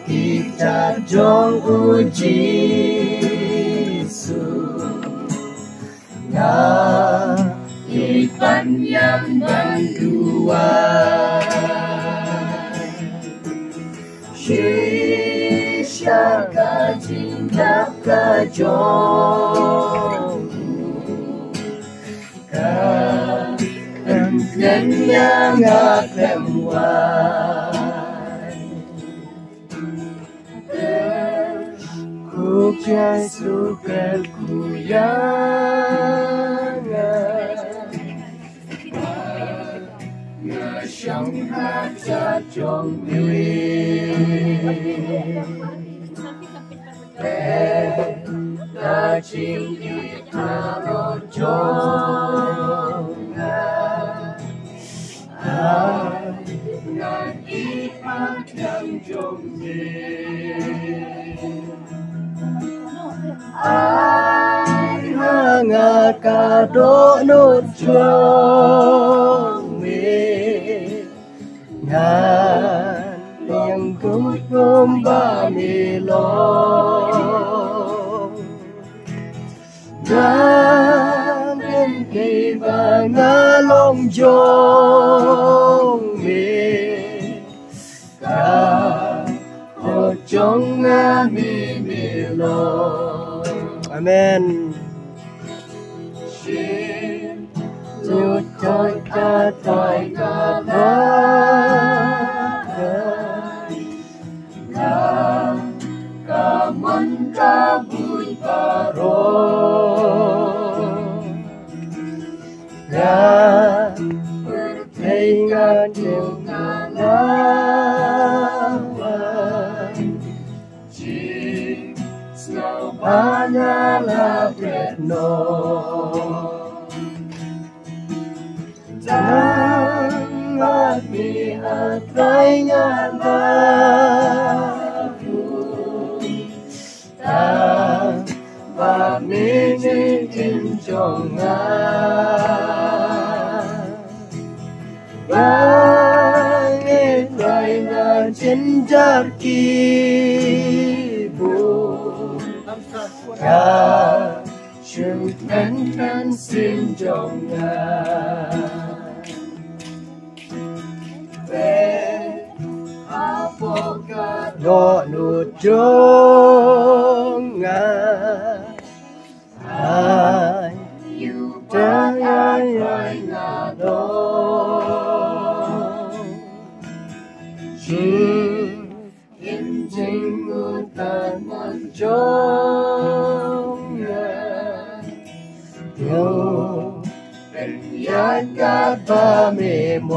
kita dong uji Yesu na ipan yang bandua Shisha ka cinta ka jong ka dan yang akan ku suka ku yang sống hát cha trong ta chim ta lo trong ngàn ít hát đang trong ai ngà cả đỗ nốt trong ngàn tiếng cung gom ba mi lo ngàn đến cây và ngã long trong mi cả một trong ngã mi lo Amen. Chúa trời ta thay ta cả mân ta vui ta rồi cả thấy ngàn điều ngàn chỉ sao hanya là tuyệt Jangan lihat raya baru tanpa menikin jongan Langit raya jenjar kibu Chúng thân xin trong về Apocado nút trong ai trái ai là đó chỉ in chính người ta mất trong Yo penyaga pamemon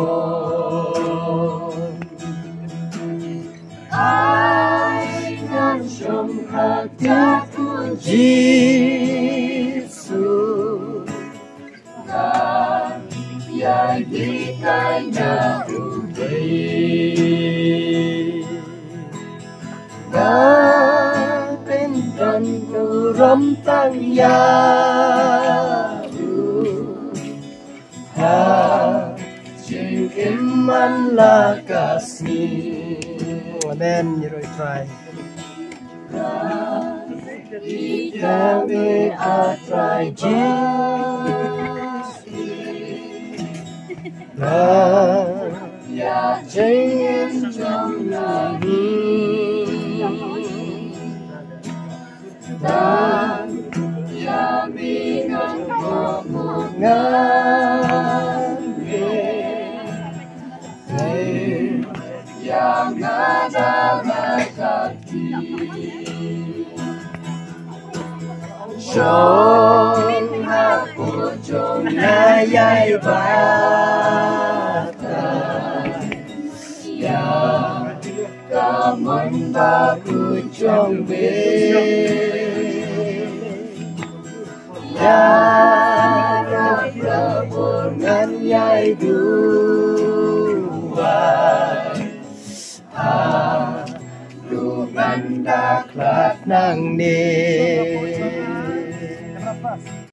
Ai nan trong hatiku Yesus Dan ya ditanya uji Dan pintan nuram tanya Chim iman la kasih Amen. You try. Kita we try Jesus. Ya jangan jangan Dan ya bilang ngomongan yang ada hati Song aku jong nayai bata Ya kamun baku jong be Ya rabungan yai duai Aduh mandak lat nang ne